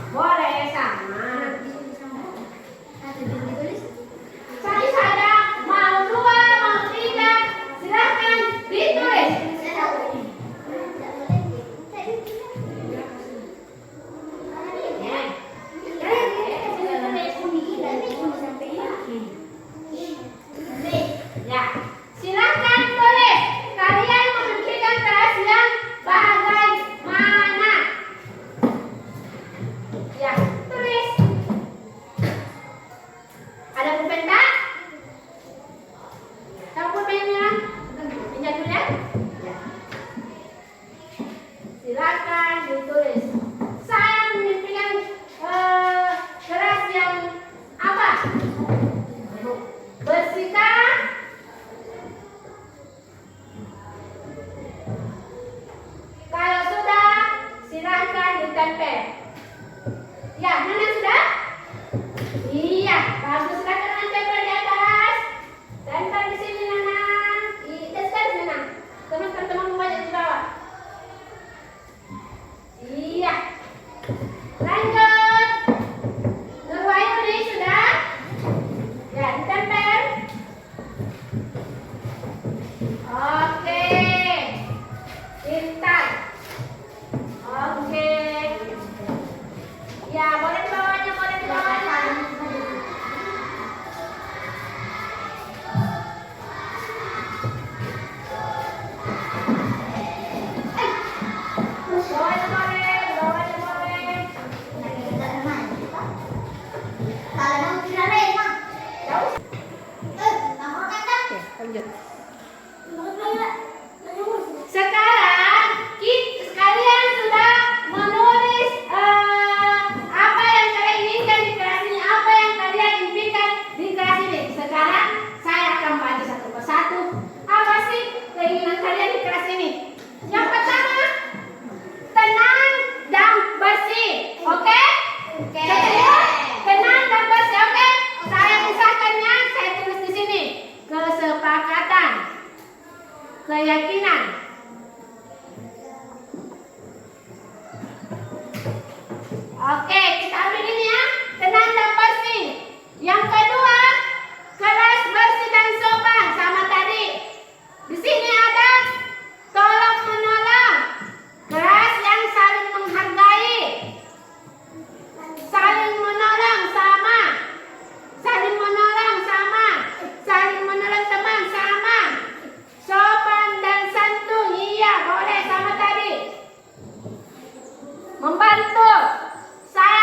Boleh sama. Saya ada mau 2, mau 3, silahkan ditulis. Ya, silahkan tulis. Kalian memikirkan kelas yang bagaimana? Ya, tulis. Ada pulpen tak? Tahu pulpennya? Pinjam dulu ya. Silakan ditulis. Saya memimpikan kelas yang apa? Bersihkah? Kalau sudah, silakan ditempel. Ya, mana sudah? Iya, bagus. Silakan tempel di atas. Tempel di sini, Nana. Tes, Nana. Teman-teman membaca di bawah. Iya. Lanjut. Nurwayuni sudah? Ya, ditempel. Oke. Pintar. Oke. Ya, boleh dibawanya, boleh dibawanya. Bawanya boleh. Jauh. Lanjut. Sekarang kalian sudah menulis apa yang kalian inginkan di kelas ini, apa yang kalian impikan di kelas ini. Sekarang saya akan baca satu persatu. Apa sih keinginan kalian di kelas ini? Yang pertama, tenang dan bersih. Oke? Kedua, tenang dan bersih. Oke? Saya pisahkannya, saya tulis di sini. Kesepakatan, keyakinan. Oke, kita ambil ini ya. Tenang dan bersih. Yang kedua, kelas bersih dan sopan. Sama tadi. Di sini ada tolong menolong. Kelas yang saling menghargai. Saling menolong sama. Saling menolong sama. Saling menolong teman sama. Sopan dan santun. Iya, boleh sama tadi. Membantu. Saya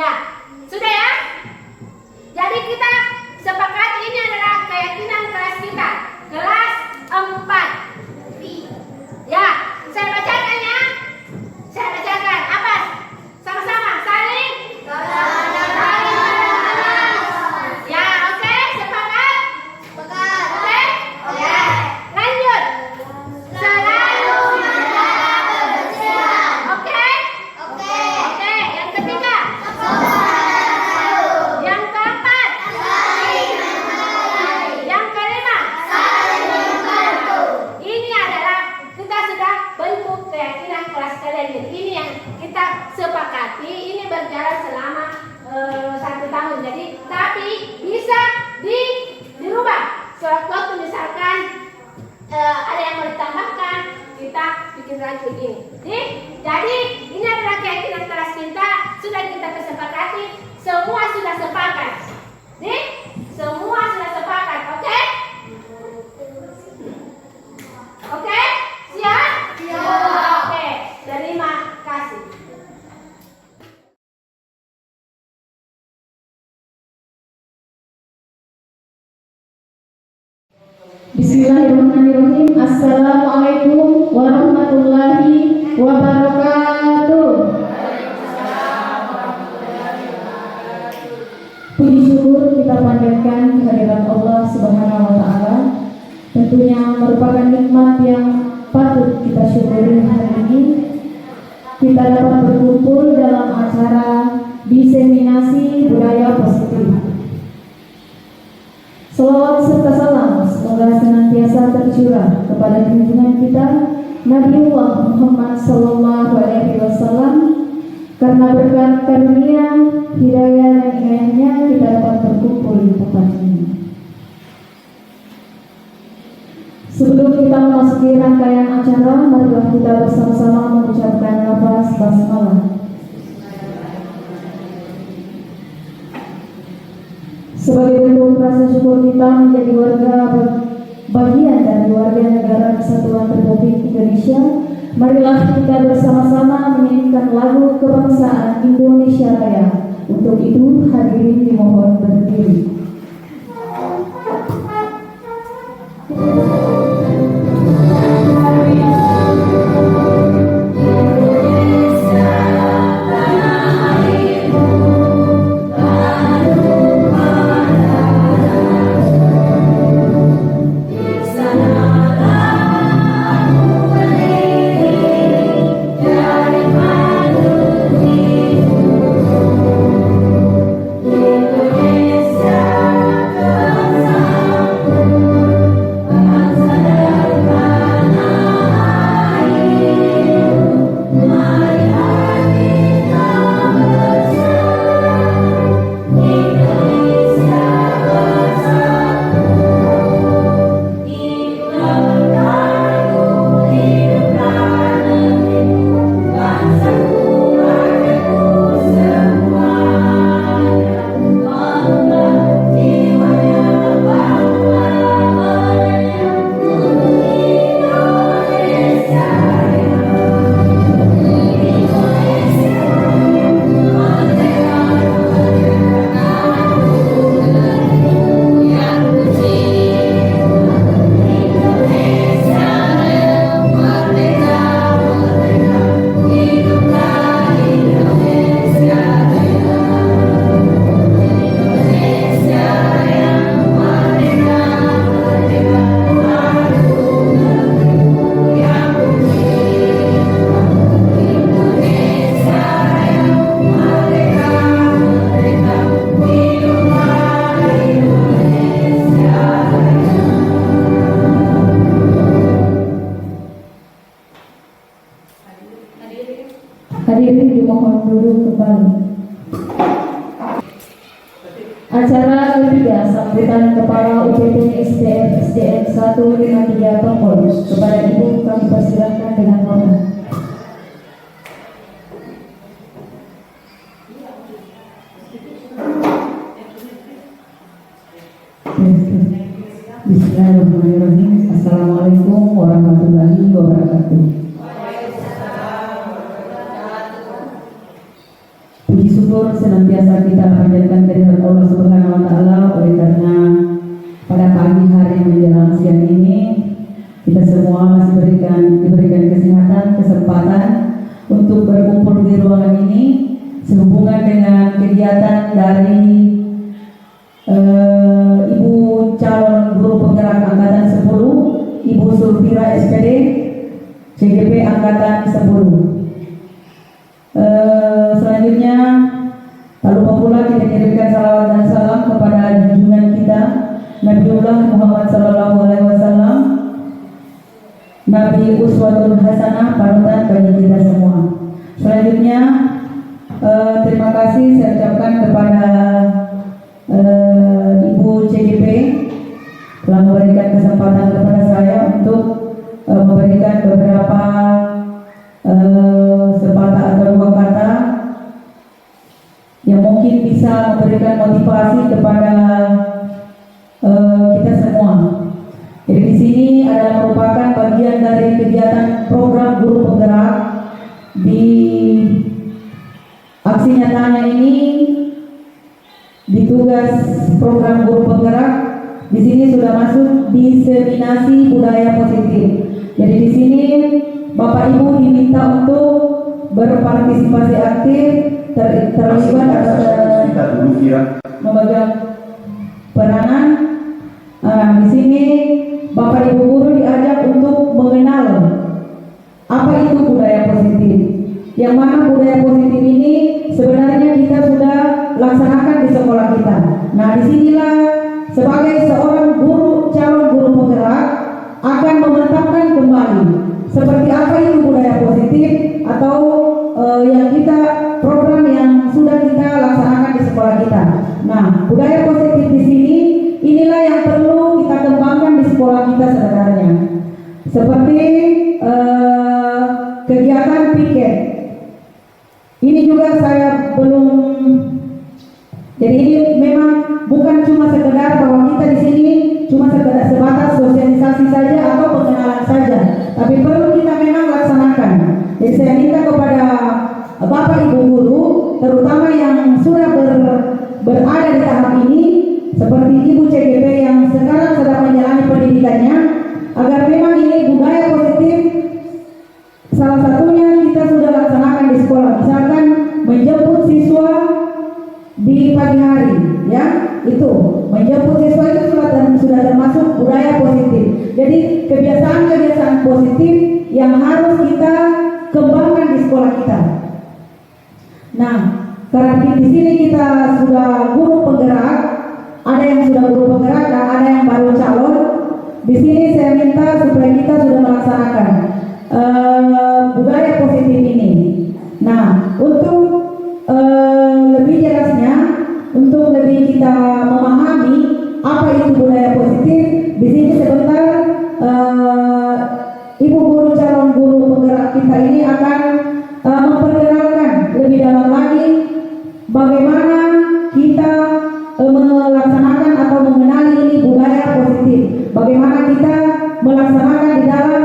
Ya, sudah ya? Jadi kita sepakat ini adalah keyakinan kelas kita, kelas 4. Ya, saya bacakan ya. Saya bacakan. Apa? Sama-sama saling. Ya, oke, sepakat? Oke? Oke. Lanjut. Selalu menjaga kebersihan. Oke? Oke. Yang ketiga. Yang keempat. Yang kelima. Ini adalah kita sudah bentuk keyakinan kelas kalian. Ini yang kita sepakati. Ini berjalan selama 1 tahun. Jadi tapi bisa dirubah. Sewaktu misalkan ada yang mau ditambahkan, kita bikin lagi begini. Jadi ini adalah keyakinan kelas kita. Sudah kita kesepakati. Semua sudah sepakat. Semua sudah sepakat. Oke? Oke? Siap? Oke. Terima kasih. Bismillahirrahmanirrahim. Assalamualaikum warahmatullahi wabarakatuh. Puji syukur kita panjatkan kehadirat Allah Subhanahu wa taala. Tentunya merupakan nikmat yang patut kita syukuri hari ini. Kita dapat berkumpul dalam acara diseminasi budaya positif. Salawat serta salam semoga senantiasa tercurah kepada junjungan kita Nabiullah Muhammad sallallahu alaihi wasallam, karena berkat karunia, hidayah dan inayahnya kita dapat berkumpul di tempat ini. Sebelum kita memasuki rangkaian acara, marilah kita bersama-sama mengucapkan lafaz basmalah. Sebagai bentuk rasa syukur kita menjadi bagian dari warga negara Kesatuan Republik Indonesia, marilah kita bersama-sama menyanyikan lagu kebangsaan Indonesia Raya. Untuk itu hadirin dimohon berdiri. Hadirin dimohon duduk kembali. Acara ketiga, sambutan Kepala UPT SDN 153 Pengkol. Kepada Ibu kami persilahkan dengan hormat. Bismillahirrahmanirrahim. Assalamualaikum warahmatullahi wabarakatuh. Puji syukur senantiasa kita panjatkan kehadirat Allah Subhanahu wa taala, oleh karena pada pagi hari menjelang siang ini kita semua masih diberikan kesehatan, kesempatan untuk berkumpul di ruangan ini sehubungan dengan kegiatan dari Ibu calon guru penggerak angkatan 10, Ibu Sulfira SPD, CGP angkatan 10. Selanjutnya tak lupa pula kita kirimkan salawat dan salam kepada junjungan kita Nabiullah Muhammad sallallahu alaihi wasallam, Nabi uswatul hasanah, panutan bagi kita semua. Selanjutnya terima kasih saya ucapkan kepada Ibu CGP telah memberikan kesempatan kepada saya untuk memberikan beberapa sepatah atau dua kata yang mungkin bisa memberikan motivasi kepada kita semua. Jadi di sini adalah merupakan bagian dari kegiatan program guru penggerak. Di aksi nyatanya ini di tugas program guru penggerak di sini sudah masuk diseminasi budaya positif. Jadi di sini Bapak Ibu diminta untuk berpartisipasi aktif, terlibat atau memegang peranan. Di sini Bapak Ibu guru diajak untuk mengenal apa itu budaya positif. Yang mana budaya positif ini sebenarnya kita sudah laksanakan di sekolah kita. Nah, disinilah sebagai seorang guru calon guru penggerak akan memantapkan kembali seperti apa itu budaya positif atau yang kita program yang sudah kita laksanakan di sekolah kita. Nah, budaya positif di sini inilah yang perlu kita kembangkan di sekolah kita sebenarnya. Seperti kegiatan piket. Ini juga saya belum. Jadi ini memang bukan cuma sekedar bahwa kita di sini cuma sebatas sosialisasi saja atau pengenalan saja, tapi perlu kita memang laksanakan. Jadi saya minta kepada Bapak Ibu guru, terutama yang sudah berada di tahap ini, seperti Ibu CGP yang sekarang sedang menjalani pendidikannya, agar memang ini budaya positif. Salah satunya kita sudah laksanakan di sekolah, misalkan menjemput siswa di pagi hari, ya, itu menjemput siswa itu sudah termasuk budaya positif. Jadi kebiasaan-kebiasaan positif yang harus kita kembangkan di sekolah kita. Nah, karena di sini kita sudah guru penggerak, ada yang sudah guru penggerak dan ada yang baru calon. Di sini saya minta supaya kita sudah melaksanakan budaya positif ini. Nah, untuk lebih jelasnya, untuk lebih kita memahami apa itu budaya positif, di sini sebentar Ibu guru calon guru penggerak kita ini akan memperkenalkan lebih dalam lagi bagaimana kita melaksanakan atau mengenali ini budaya positif, bagaimana kita melaksanakan di dalam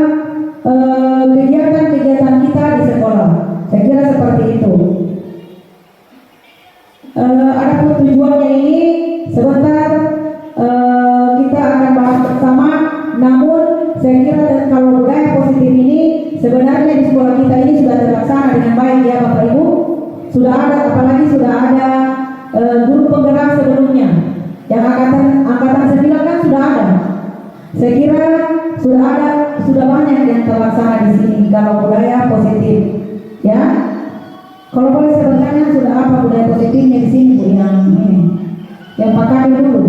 kegiatan-kegiatan kita di sekolah. Saya kira seperti itu. Adapun tujuannya ini sebentar kita akan bahas bersama. Namun saya kira kalau budaya positif ini sebenarnya di sekolah kita ini sudah terlaksana dengan baik, ya Bapak Ibu. Sudah ada, apalagi sudah ada guru penggerak sebelumnya. Yang angkatan 9 kan sudah ada. Saya kira sudah banyak yang terlaksana di sini kalau budaya positif, ya. Kalau boleh saya bertanya, sudah apa budaya positifnya di sini, Bu, yang ini, yang pakai dulu?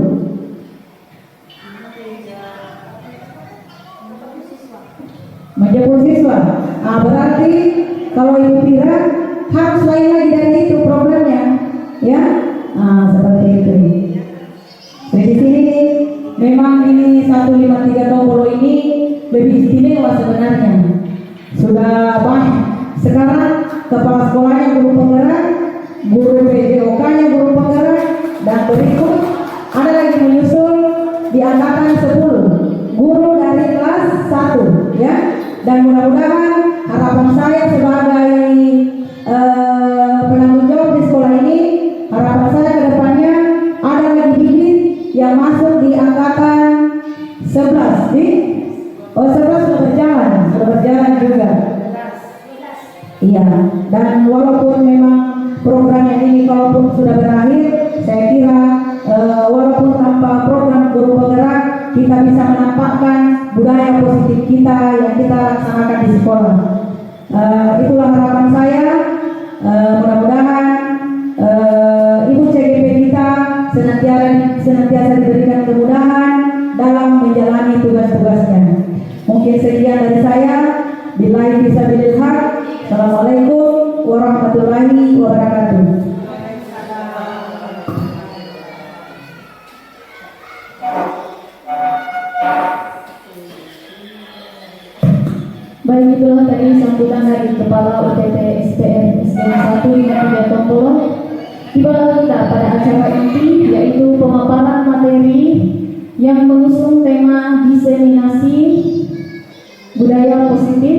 Menjemput siswa. Berarti kalau Ibu Pira harus lain lagi dari itu programnya, ya. Seperti itu. Jadi di sini memang ini 153 Tombolo ini lebih istimewa sebenarnya. Sudah banyak. Sekarang kepala sekolahnya guru penggerak, guru PJOK-nya guru penggerak, dan berikut ada lagi menyusul di angkatan 10 guru dari kelas 1, ya. Dan mudah-mudahan harapan saya sebagai penanggung jawab di sekolah ini Dan walaupun memang program yang ini kalaupun sudah berakhir, saya kira walaupun tanpa program guru penggerak, kita bisa menampakkan budaya positif kita yang kita laksanakan di sekolah. Itulah harapan saya. Mudah-mudahan Ibu CGP kita senantiasa diberikan kemudahan dalam menjalani tugas-tugasnya. Mungkin sekian dari saya. Billahi fisabilil haq. Assalamualaikum warahmatullahi wabarakatuh. Baik, itulah tadi sambutan dari Kepala UTT SPM SDN 1 Tiga Tompolo. Tibalah kita pada acara inti, yaitu pemaparan materi yang mengusung tema diseminasi budaya positif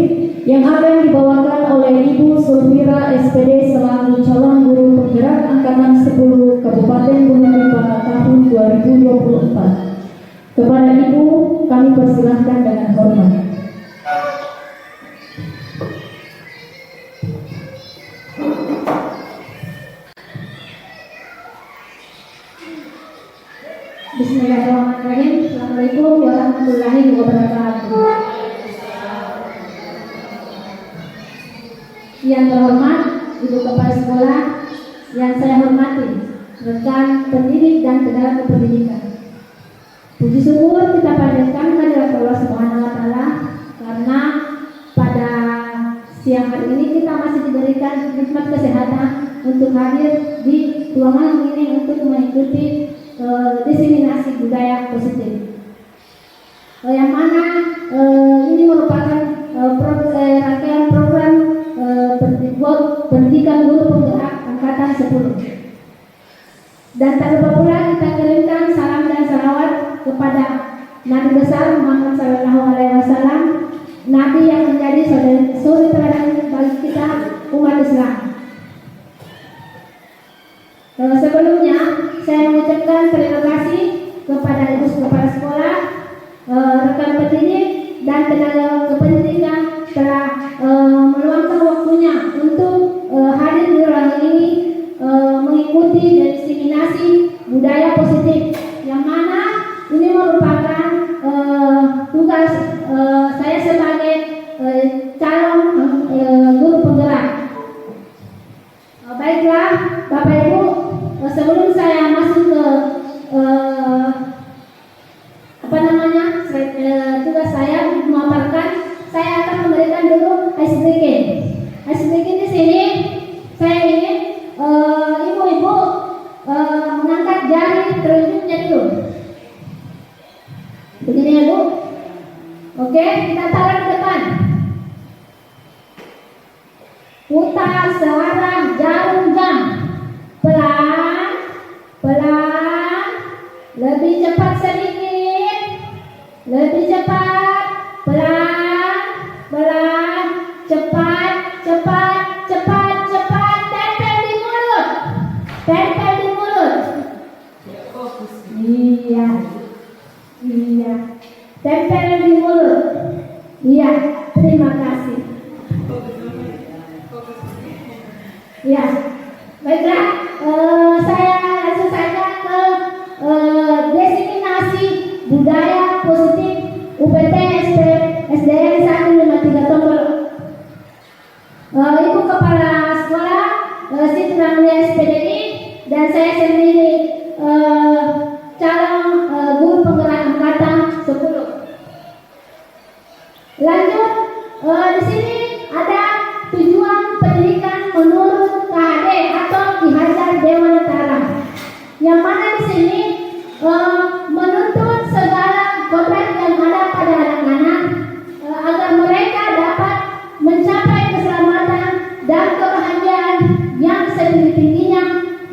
yang akan dibawakan oleh Ibu Sulfira SPD selaku calon guru penggerak angkatan 10 Kabupaten Gunung pada tahun 2024. Kepada Ibu kami persilahkan dengan hormat. Bismillahirrahmanirrahim. Assalamualaikum warahmatullahi wabarakatuh. Yang terhormat Ibu Kepala Sekolah, yang saya hormati rekan pendidik dan tenaga kependidikan. Puji syukur kita panjatkan kehadirat Allah Subhanahu wa taala karena pada siang hari ini kita masih diberikan nikmat kesehatan untuk hadir di ruangan ini untuk mengikuti diseminasi budaya positif. Yang mana ini merupakan rangkaian program pendidikan guru penggerak angkatan 10. Dan tak lupa pula kita kirimkan salam dan salawat kepada Nabi besar Muhammad SAW, Nabi yang menjadi suri teladan bagi kita umat Islam. Sebelumnya saya mengucapkan terima kasih kepada Ibu Kepala Sekolah, rekan pendidik dan tenaga kependidikan telah meluangkan waktunya untuk hadir di ruangan ini mengikuti diseminasi budaya positif, yang mana ini merupakan tugas saya sebagai calon guru penggerak. Baiklah Bapak Ibu, sebelum saya masuk ke tugas saya memaparkan, saya akan memberikan dulu icebreaking. Icebreaking di sini saya ingin ibu-ibu mengangkat jari telunjuknya dulu. Begini ya Bu. Oke, kita taruh ke depan. Putar searah jarum jam. Pelan, pelan, lebih cepat sedikit, lebih cepat, pelan, pelan, cepat, cepat, cepat, cepat, tempel di mulut, tempel di mulut. Iya, iya, tempel di mulut. Iya, terima kasih. Ya, baiklah. Saya langsung saja ke diseminasi budaya positif UPT SDN 153 Tompolo. Ibu Kepala Sekolah Siti Ramlia SPDI dan saya sendiri calon guru penggerak angkatan 10. Lanjut, di sini ada tujuan pendidikan menurut KHD atau Ki Hajar Dewantara, yang mana di sini menuntut segala kodrat yang ada pada anak-anak agar mereka dapat mencapai keselamatan dan kebahagiaan yang setinggi-tingginya,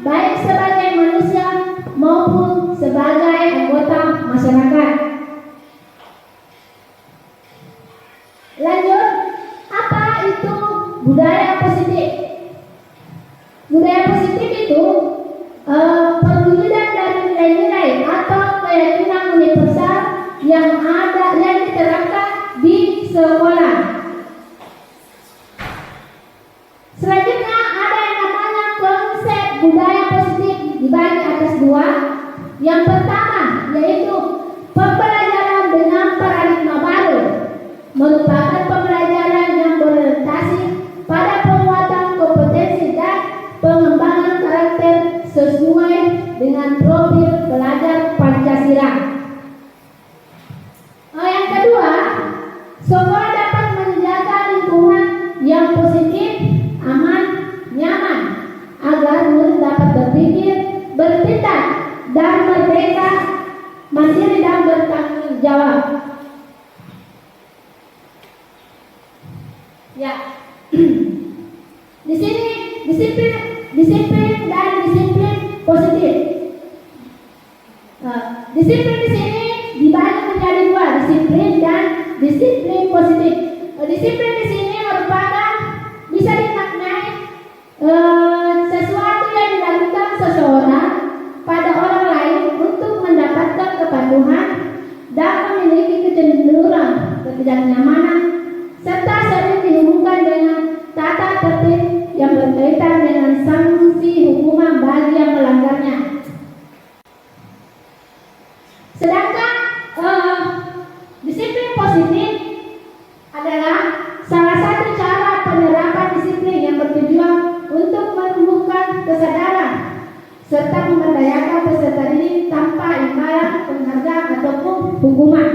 baik sebagai manusia maupun sebagai anggota masyarakat. Lanjut, apa itu budaya positif? Budaya positif itu perwujudan dari nilai-nilai atau keyakinan universal yang diterapkan di sekolah. Selanjutnya ada yang namanya konsep budaya positif dibagi atas dua. Yang pertama yaitu pembelajaran dengan paradigma baru, merupakan pembelajaran yang berorientasi pada penguatan kompetensi dan pengembangan karakter sesuai dengan profil pelajar Pancasila. Yang kedua, sekolah dapat menjaga lingkungan yang positif, aman, nyaman, agar murid dapat berpikir, bertindak, dan merdeka, mandiri dan bertanggung jawab. Ya, di sini disiplin dan disiplin positif. Disiplin di sini dibagi menjadi dua, disiplin dan disiplin positif. Disiplin di sini merupakan bisa dimaknai sesuatu yang dilakukan seseorang pada orang lain untuk mendapatkan kepatuhan dan memiliki kecenderungan ketidaknyamanan, serta sering dihubungkan dengan tata tertib yang berkaitan dengan sanksi hukuman bagi yang melanggarnya. Sedangkan disiplin positif adalah salah satu cara penerapan disiplin yang bertujuan untuk menumbuhkan kesadaran serta memberdayakan peserta didik tanpa imbalan, penghargaan ataupun hukuman.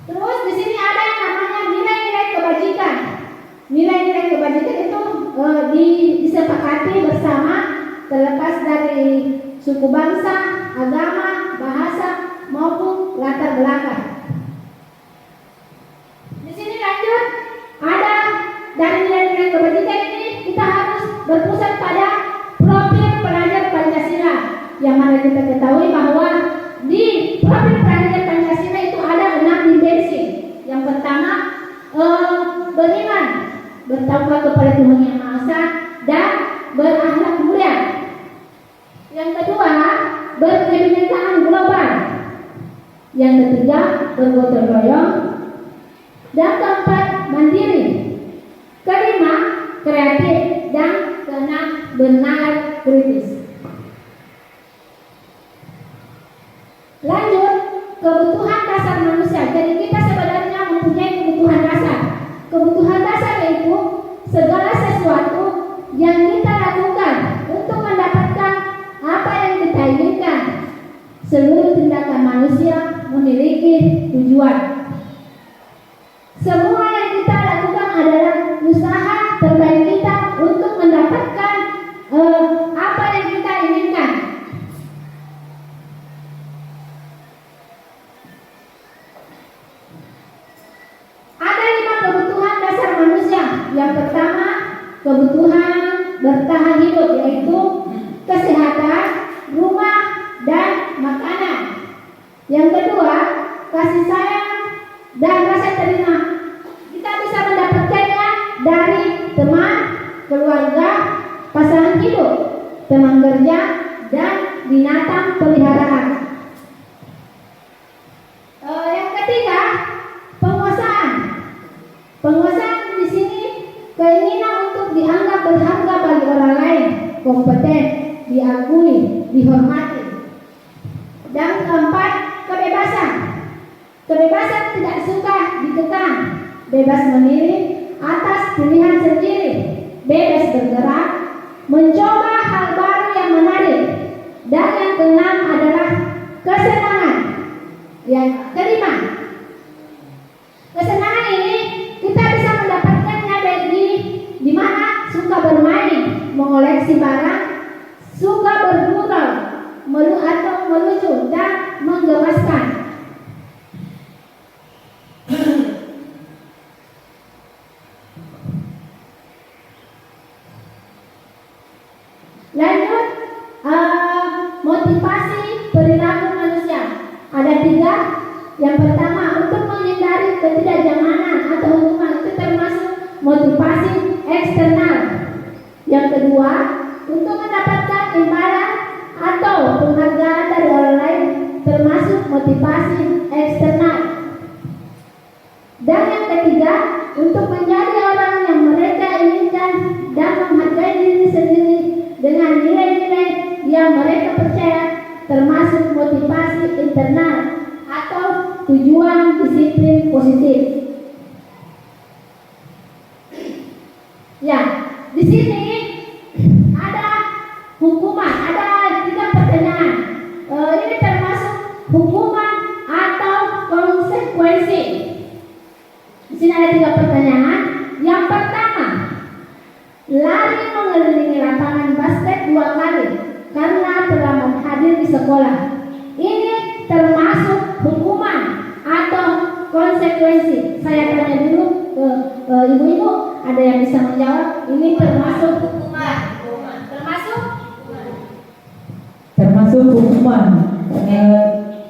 Terus di sini ada yang namanya nilai-nilai kebajikan. Nilai-nilai kebajikan itu disepakati bersama terlepas dari suku bangsa, agama, bahasa maupun latar belakang. Di sini lanjut, ada dari nilai-nilai kebajikan ini kita harus berpusat pada profil pelajar Pancasila, yang mana kita ketahui bahwa di profil pelajar Pancasila itu ada 6 dimensi. Yang pertama, beriman, bertakwa kepada Tuhan Yang Maha Esa dan berakhlak mulia. Yang kedua, berkebinekaan global. Yang ketiga, bergotong royong. Dan keempat, mandiri. Kelima, kreatif. Dan keenam, bernalar kritis. Lanjut, kebutuhan dasar manusia. Jadi kita sebenarnya mempunyai kebutuhan dasar. Kebutuhan dasar yaitu segala sesuatu yang kita lakukan untuk mendapatkan apa yang kita inginkan. Seluruh tindakan manusia memiliki tujuan. Semua yang kita lakukan adalah usaha terbaik kita untuk mendapatkan apa yang kita inginkan. Ada 5 kebutuhan dasar manusia. Yang pertama, kebutuhan bertahan hidup, yaitu kesehatan, rumah, dan makanan. Yang kedua, kasih sayang dan rasa terima. Kita bisa mendapatkannya dari teman, keluarga, pasangan hidup, teman kerja, dan binatang peliharaan. Yang ketiga, penguasaan. Penguasaan di sini keinginan untuk dianggap berharga bagi orang lain, kompeten, diakui, dihormati. Dan keempat, kebebasan. Kebebasan tidak suka dikekang, bebas memilih atas pilihan sendiri, bebas bergerak, mencoba hal baru yang menarik. Dan yang keenam adalah kesenangan. Yang kelima, kesenangan ini kita bisa mendapatkannya di mana suka bermain, mengoleksi barang, suka bergurau, atau melucu dan menggemaskan. Lanjut, motivasi perilaku manusia. Ada 3. Yang pertama, untuk menghindari ketidaknyamanan atau hukuman, itu termasuk motivasi eksternal. Yang kedua, untuk mendapatkan imbalan atau penghargaan dari orang lain, termasuk motivasi eksternal. Dan yang ketiga, untuk menjadi orang yang mereka inginkan dan menghargai diri sendiri dengan nilai-nilai yang mereka percaya, termasuk motivasi internal atau tujuan disiplin positif. Ya, di sini ada hukuman, ada 3 pertanyaan. Ini termasuk hukuman atau konsekuensi. Di sini ada 3 pertanyaan. Yang pertama, lari mengelilingi lapangan basket 2 kali karena terlambat hadir di sekolah. Ini termasuk hukuman atau konsekuensi. Saya tanya dulu ke ibu-ibu, ada yang bisa menjawab? Ini termasuk hukuman. Termasuk hukuman.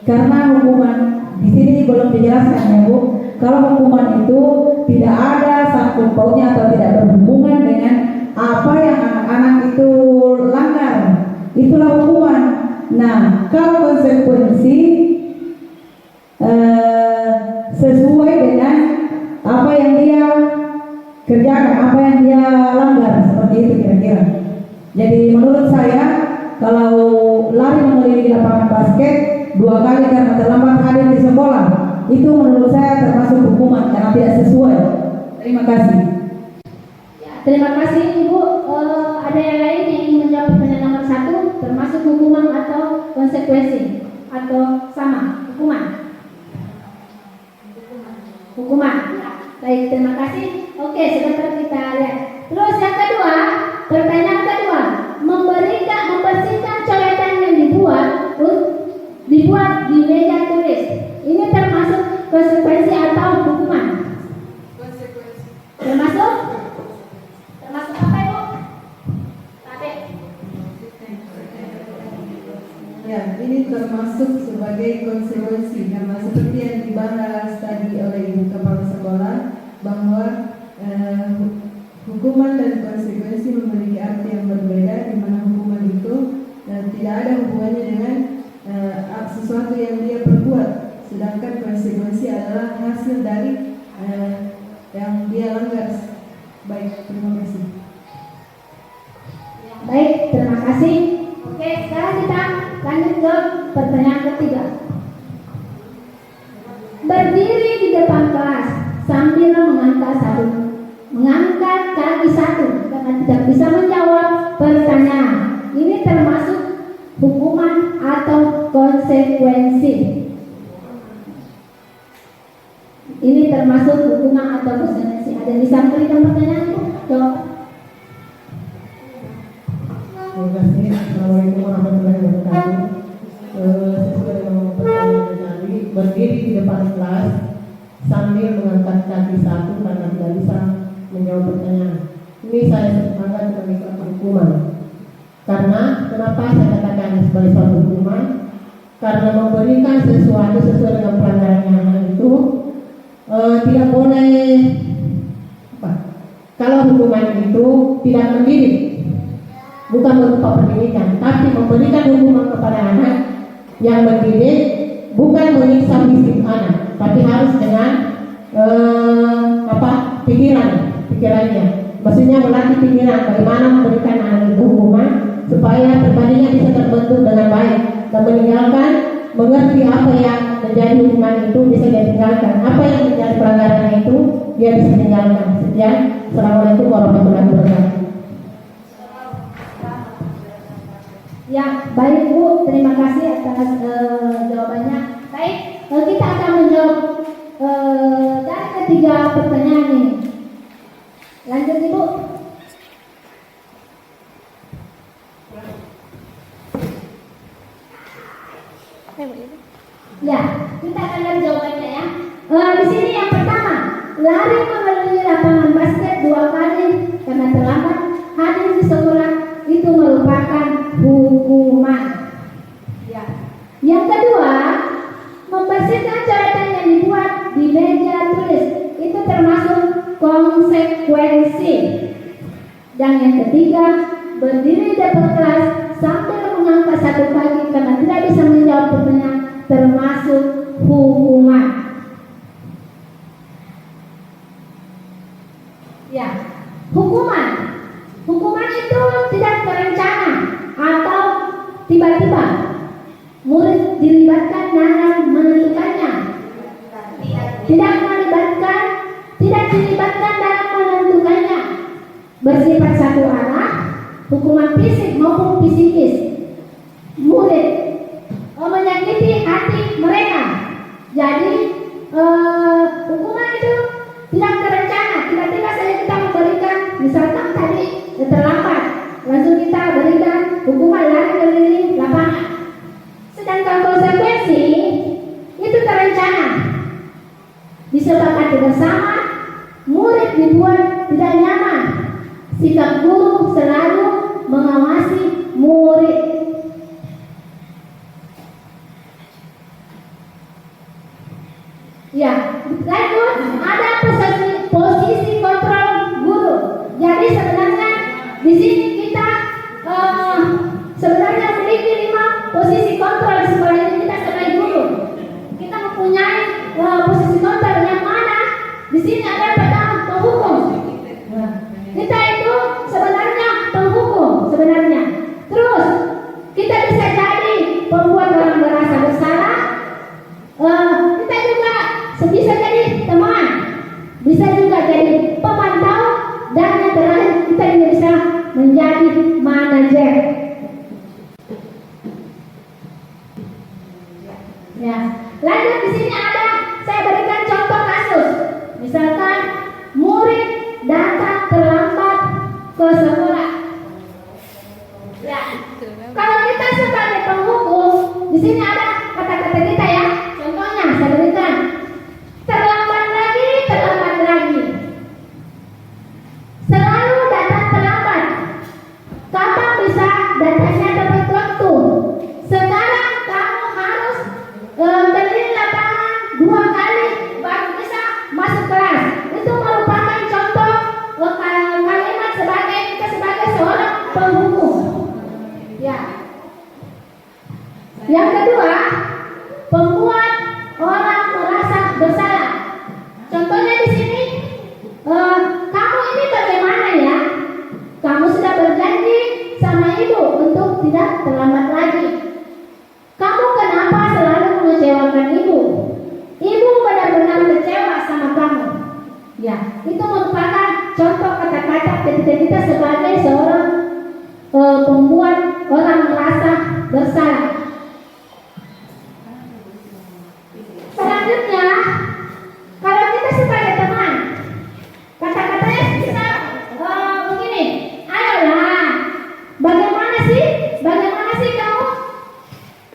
Karena hukuman di sini belum dijelaskan ya Bu. Kalau hukuman itu tidak ada sangkut pautnya atau tidak berhubungan dengan apa yang anak-anak itu langgar, itulah hukuman. Nah, kalau konsekuensi sesuai dengan apa yang dia kerjakan, apa yang dia langgar, seperti itu kira-kira. Jadi menurut saya, kalau lari mengelilingi lapangan basket 2 kali karena terlambat hadir di sekolah, itu menurut saya termasuk hukuman karena tidak sesuai. Terima kasih. Ya, terima kasih Ibu. Ada yang lain yang ingin menjawab pertanyaan nomor 1, termasuk hukuman atau konsekuensi atau sama hukuman? Hukuman. Baik, terima kasih. Oke, sebentar kita lihat. Terus yang kedua, pertanyaan kedua, membersihkan coretan yang dibuat di meja tulis. Ini termasuk konsekuensi atau hukuman? Konsekuensi. Termasuk? Termasuk apa Ibu? Tadi. Ya, ini termasuk sebagai konsekuensi karena seperti yang dibahas tadi oleh Ibu Kepala Sekolah bahwa hukuman dan konsekuensi memiliki arti yang berbeda, di mana hukuman itu tidak ada hubungannya dengan sesuatu yang dia perbuat, sedangkan konsekuensi adalah hasil dari yang dia langgar. Baik, terima kasih. Baik, terima kasih. Oke, sekarang kita lanjut ke pertanyaan ketiga. Berdiri di depan kelas sambil mengangkat kaki 1 karena tidak bisa menjawab pertanyaan. Ini termasuk hukuman atau konsekuensi? Ini termasuk hukuman atau konsekuensi? Ada yang bisa memberikan pertanyaan itu? Jawab. Terima kasih. Assalamualaikum warahmatullahi wabarakatuh. Sesuai dengan pertanyaan tadi, berdiri di depan kelas sambil mengangkat kaki 1 karena tidak bisa menjawab pertanyaan. Ini saya sepakat sebagai suatu hukuman. Karena kenapa saya katakan sebagai suatu hukuman? Karena memberikan sesuatu sesuai dengan pelanggaran yang itu tidak boleh apa? Kalau hukuman itu tidak mendidik, bukan berupa pendidikan, tapi memberikan hukuman kepada anak yang mendidik, bukan menyiksa fisik anak, tapi harus dengan pikirannya. Maksudnya melatih pikiran bagaimana memberikan anak itu hukuman supaya pribadinya bisa terbentuk dengan baik dan meninggalkan mengerti apa yang menjadi hukuman itu bisa dia tinggalkan, apa yang menjadi pelanggarannya itu dia bisa tinggalkan. Sekian, assalamualaikum warahmatullahi wabarakatuh. Ya, baik Bu, terima kasih atas jawabannya. Baik, kita akan menjawab dari ketiga pertanyaan ini. Lanjut Ibu. Ya, kita akan lihat jawabannya ya. Di sini yang pertama, lari mengelilingi lapangan basket 2 kali karena terlambat hadir di sekolah itu merupakan hukuman. Ya. Yang kedua, membersihkan coretan yang dibuat di meja tulis itu termasuk konsekuensi. Dan yang ketiga, berdiri di depan kelas sambil mengangkat 1 kaki karena tidak bisa menjawab pertanyaan termasuk hukuman. Ya, hukuman. Hukuman itu tidak terencana atau tiba-tiba. Murid dilibatkan dalam menentukannya. Tidak dilibatkan dalam menentukannya. Bersifat satu arah, hukuman fisik maupun psikis. Murid menyakiti hati mereka. Jadi hukuman itu tidak terencana. Tiba-tiba saja kita memberikan, misalkan tadi terlambat, langsung kita berikan hukuman lari keliling lapangan. Sedangkan konsekuensi itu terencana, disepakati bersama. Murid dibuat tidak nyaman. Sikap guru selalu mengawasi murid. Ya, lanjut ada posisi kontrol guru. Jadi sebenarnya di sini kita sebenarnya memiliki 5 posisi kontrol di sekolah ini kita sebagai guru. Kita mempunyai posisi kontrol yang mana di sini ada pertama penghukum. Kita itu sebenarnya penghukum sebenarnya. Terus kita bisa jadi pembuat orang merasa bersalah. Kita juga bisa jadi teman, bisa juga jadi pemantau, dan yang terakhir kita juga bisa menjadi manajer. Ya, lanjut di sini ada saya berikan contoh kasus. Misalkan murid datang terlambat ke sekolah. Ya, kalau kita sebagai penghukum, di sini ada kata-kata kita ya. Contohnya saya berikan. Terlambat lagi. Selalu datang terlambat. Kapan bisa datangnya tepat waktu? Sekarang kamu harus keliling lapangan 2 kali baru bisa masuk kelas. Itu merupakan contoh kalimat sebagai kita sebagai seorang penghukum. Ya. Yang kedua, pembuat orang merasa bersalah. Contohnya di sini, kamu ini bagaimana ya? Kamu sudah berjanji sama ibu untuk tidak terlambat lagi. Kamu kenapa selalu mengecewakan ibu? Ibu benar-benar kecewa sama kamu. Ya, itu merupakan contoh kata-kata ketika kita sebagai seorang pembuat orang merasa bersalah. Selanjutnya, kalau kita sebagai teman, kata-katanya bisa begini, ayolah, bagaimana sih kamu?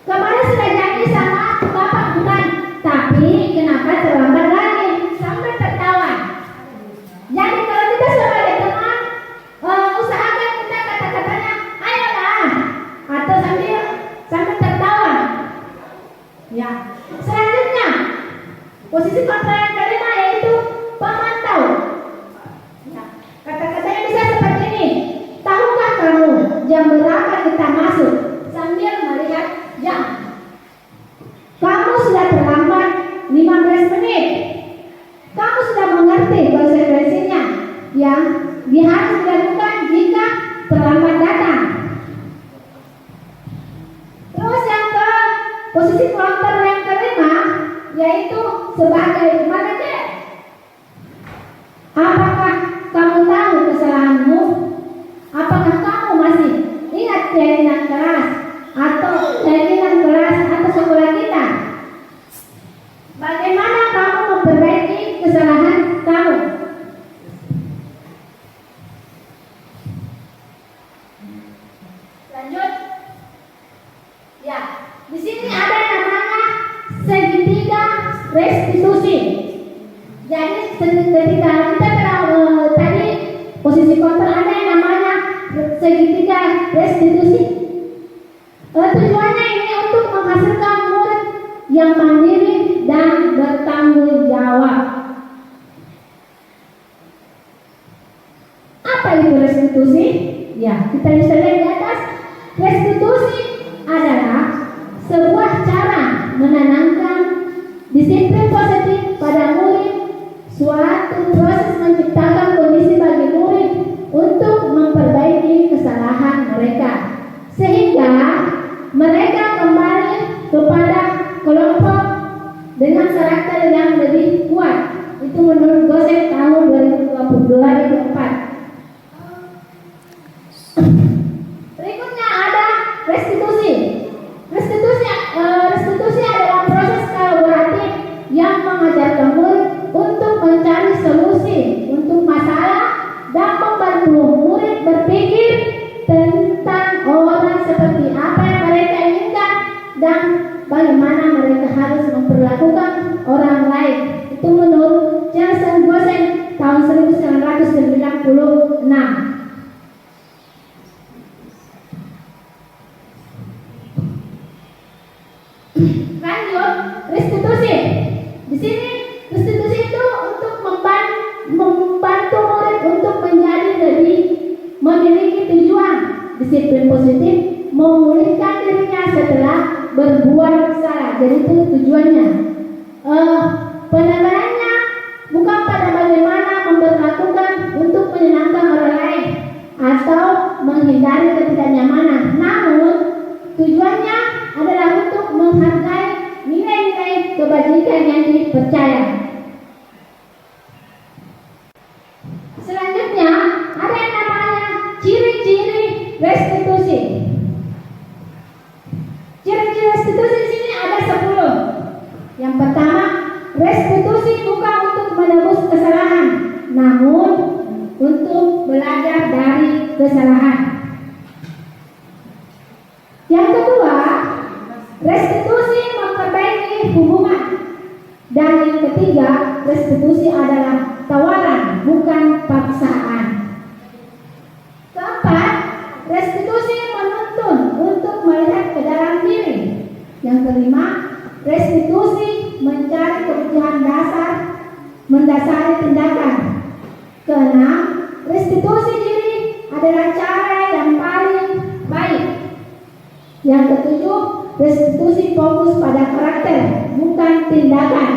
Kemarin sudah janji sama bapak bukan? Tapi kenapa terlambat lagi? Sampai tertawa. Jadi kalau kita sebagai teman, usahakan kita kata-katanya, ayolah, atau sambil tertawa. Ya. Selanjutnya, posisi kontrol yang kelima yaitu pemantau. Ya, kata-katanya bisa seperti ini. Tahukah kamu jam berapa kita masuk? Sambil melihat jam. Kamu sudah terlambat 15 menit. Kamu sudah mengerti konsekuensinya yang harus dilakukan jika terlambat datang. Terus yang ke posisi kontrol yang kelima yaitu sebagai manajer. Apakah kamu tahu kesalahanmu? Apakah kamu masih ingat keyakinan kelas atau sekolah kita? Bagaimana kamu memperbaiki kesalahan kamu? Lanjut. Ya, di sini ada namanya segitiga restitusi. Jadi ketika kita tadi posisi kontrol ada yang namanya segitiga restitusi. Tujuannya ini untuk menghasilkan murid yang mandiri dan bertanggung jawab. Apa itu restitusi? Ya, kita bisa lihat di atas. Restitusi adalah sebuah cara menanamkan disiplin positif pada murid, suatu proses menciptakan kondisi bagi tujuan. Disiplin positif memulihkan dirinya setelah berbuat salah. Jadi itu tujuannya. Penambahannya bukan pada bagaimana memperlakukan untuk menyenangkan orang lain atau menghindari ketidaknyamanan, namun tujuannya adalah untuk menghargai nilai-nilai kebajikan yang dipercaya. Selanjutnya ada yang namanya ciri-ciri restitusi. Ciri-ciri restitusi di sini ada 10. Yang pertama, restitusi bukan untuk menebus kesalahan, namun untuk belajar dari kesalahan. Yang kedua, restitusi memperbaiki hubungan. Dan yang ketiga, restitusi adalah tawaran, bukan paksaan. Keempat, restitusi menuntun untuk melihat ke dalam diri. Yang kelima, restitusi mencari kebutuhan dasar mendasari tindakan. Keenam, restitusi diri adalah cara yang paling baik. Yang ketujuh, restitusi fokus pada karakter, bukan tindakan.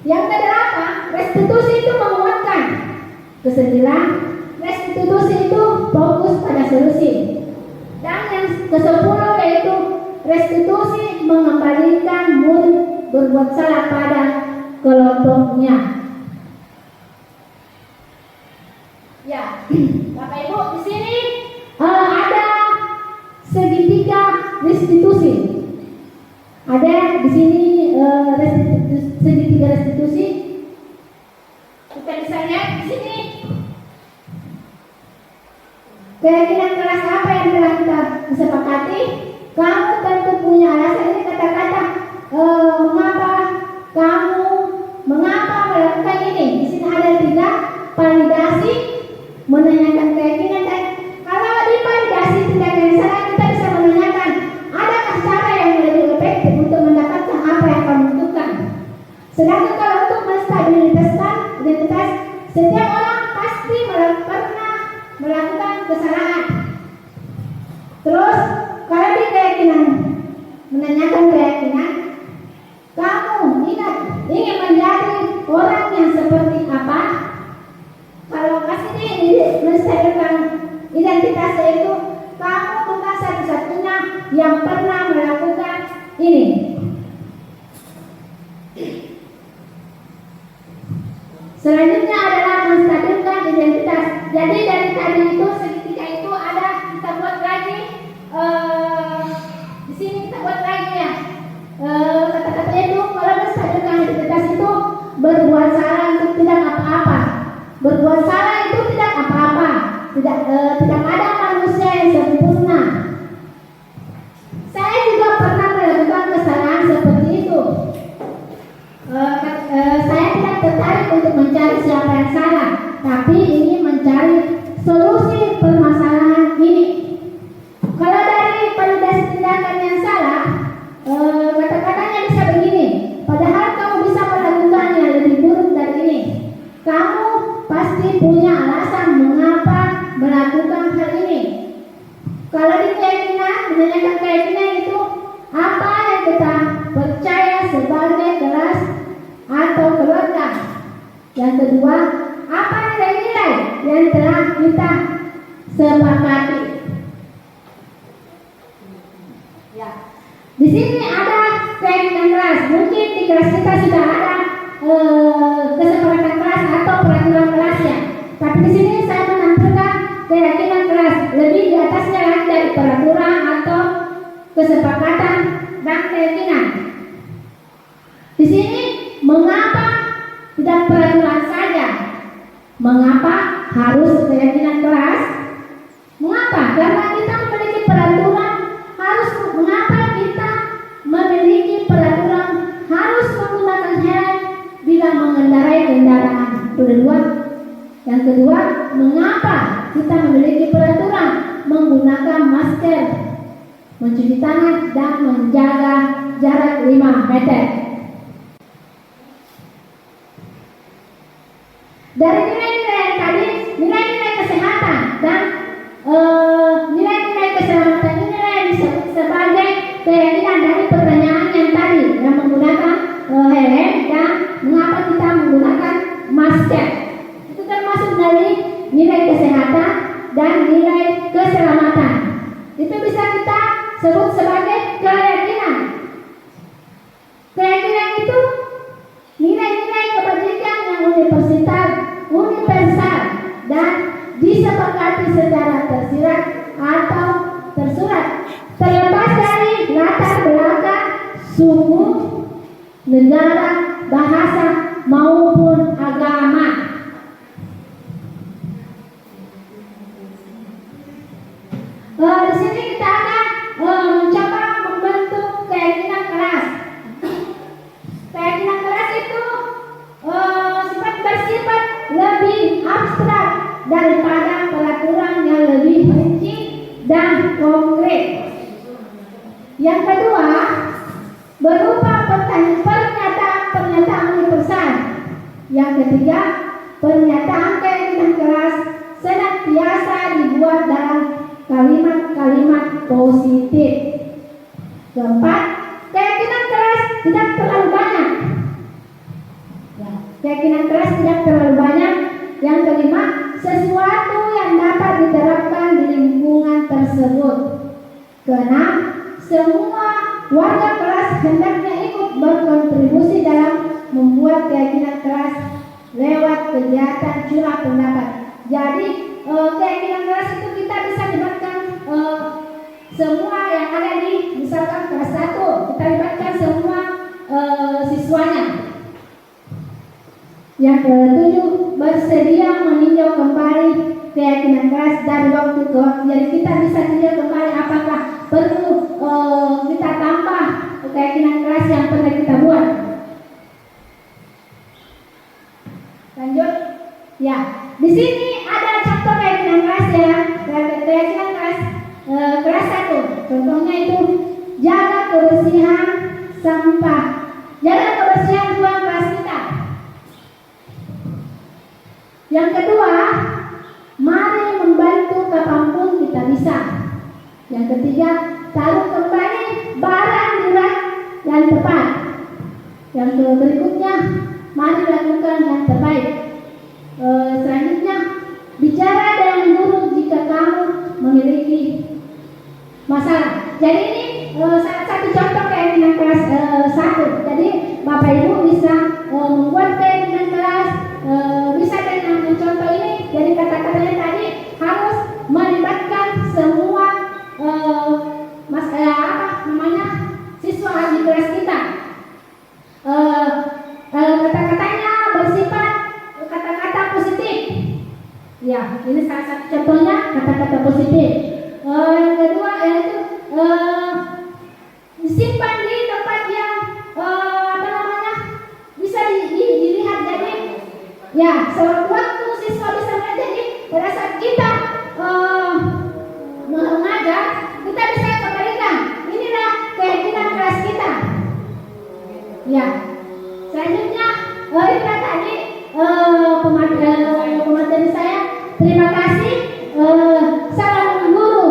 Yang kedelapan, restitusi itu menguatkan. Kesembilan, restitusi itu fokus pada solusi. Dan yang ke-10 yaitu restitusi mengembalikan murid berbuat salah pada kelompoknya. Ya, Bapak Ibu, di sini ada segitiga restitusi. Ada di sini segitiga restitusi. Kita bisa lihat di sini keyakinan keras apa yang telah kita sepakati. Kamu tentu punya alasan. Ini kata-kata mengapa melakukan ini. Di sini ada 3: validasi, menanyakan keyakinan, dan kalau divalidasi tindakan yang salah, kita bisa menanyakan adakah cara yang lebih efektif untuk mendapatkan apa yang kamu butuhkan. Sedangkan kalau untuk menstabilitaskan identitas, setiap orang pasti pernah melakukan kesalahan. Terus kalau di keyakinan, menanyakan keyakinan, kamu ingat ingin menjadi orang yang seperti apa? Kalau kasih ini menstabilkan identitas, itu kamu bukan satu-satunya yang pernah melakukan ini. Selanjutnya adalah menstabilkan identitas. Jadi dari tadi itu segitiga itu ada, kita buat lagi di sini kita buat lagi ya. Kata-katanya itu kalau menstabilkan identitas itu berbuat salah untuk tidak apa-apa. Berbuat salah itu tidak apa-apa. Tidak ada manusia yang sempurna. Saya juga pernah melakukan kesalahan seperti itu. Saya tidak tertarik untuk mencari siapa yang salah, tapi ingin mencari solusi permasalahan ini. Kalau dari validasi tindakan yang salah, kata-katanya bisa begini: padahal kamu bisa melakukan yang lebih buruk dari ini. Kamu pasti punya alasan mengapa melakukan hal ini. Kalau di keyakinan, menanyakan keyakinan itu apa yang kita percaya sebagai kelas atau keluarga. Yang kedua, apa nilai-nilai yang telah kita sepakati. Ya, di sini ada keyakinan kelas. Mungkin di kelas kita sudah ada kesepakatan kelas atau peraturan kelasnya. Tapi di sini saya menampilkan keyakinan kelas, lebih di atasnya lagi dari peraturan atau kesepakatan dan keyakinan. Di sini mengapa tidak peraturan saja? Mengapa harus keyakinan kelas? Mengapa? Karena kita memiliki peraturan. Mengapa kita memiliki peraturan harus menggunakan helm bila mengendarai kendaraan roda 2? Yang kedua, mengapa kita memiliki peraturan menggunakan masker, mencuci tangan, dan menjaga jarak 5 meter? Dari nilai-nilai yang tadi, nilai-nilai kesehatan keselamatan dan nilai-nilai keselamatan ini yang disebut sebagai keyakinan dari pertanyaan yang tadi yang menggunakan helm dan mengapa kita menggunakan masker. Itu termasuk dari nilai kesehatan dan nilai keselamatan. Itu bisa kita sebut sebagai keyakinan. Keyakinan itu nilai-nilai kebajikan yang universal dan disepakati secara tersirat atau tersurat, terlepas dari latar belakang suku, negara, bahasa maupun agama. Di sini kita akan mencoba membentuk keyakinan keras. Keyakinan keras itu bersifat lebih abstrak daripada peraturan yang lebih rinci dan konkret. Yang kedua, berupa pernyataan universal. Yang ketiga, pernyataan keyakinan keras senantiasa dibuat dalam kalimat-kalimat positif. Keempat, keyakinan keras tidak terlalu banyak. Keyakinan keras tidak terlalu banyak. Yang kelima, sesuatu yang dapat diterapkan di lingkungan tersebut. Keenam, semua warga kelas hendaknya ikut berkontribusi dalam membuat keyakinan keras lewat kegiatan curah pendapat. Jadi keyakinan keras itu kita bisa libatkan semua yang ada di misalkan kelas 1, kita libatkan semua siswanya. Yang ketujuh, bersedia meninjau kembali keyakinan keras dari waktu ke waktu. Jadi kita bisa tinjau kembali apakah perlu kita tambah keyakinan keras yang pernah kita buat. Lanjut. Ya, di sini ada contoh keyakinan keras ya. Keyakinan keras kelas 1. Contohnya itu jaga kebersihan sampah. Jaga kebersihan ruang kelas kita. Yang kedua, mari membantu kapanpun kita bisa. Yang ketiga, taruh kembali barang di rak yang tepat. Yang berikutnya, mari lakukan yang terbaik. Selanjutnya, bicara dengan guru jika kamu memiliki masalah. Jadi ini salah satu contoh keyakinan kelas 1. Jadi Bapak Ibu bisa membuat keyakinan kelas bisa dengan contoh ini. Jadi kata-katanya tadi harus melibatkan semua siswa di kelas kita. Kata-katanya bersifat kata-kata positif. Ya, ini salah satu contohnya kata-kata positif. Yang kedua yaitu disimpan di tempat yang bisa dilihat. Jadi ya, sewaktu siswa bisa melihat. Jadi pada saat kita mengajar, kita bisa kembalikan. Inilah keyakinan kelas kita. Ya, selanjutnya itu tadi pemateri saya. Terima kasih. Salam guru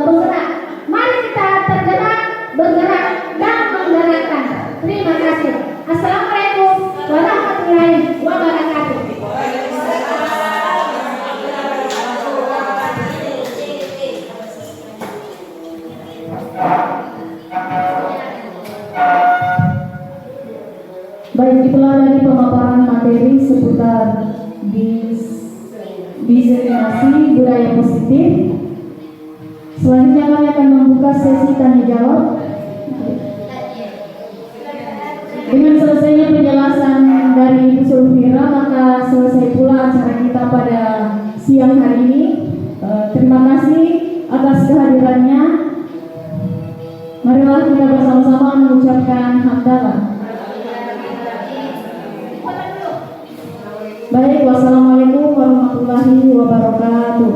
penggerak. Mari kita tergerak, bergerak dan menggerakkan. Terima kasih. Assalamualaikum warahmatullahi wabarakatuh. Baik, itulah dari pemaparan materi seputar diseminasi budaya positif. Selanjutnya kami akan membuka sesi tanya jawab. Dengan selesainya penjelasan dari Ibu Sulfira, maka selesai pula acara kita pada siang hari ini. Terima kasih atas kehadirannya. Marilah kita bersama-sama mengucapkan hamdalah. Baik, wassalamualaikum warahmatullahi wabarakatuh.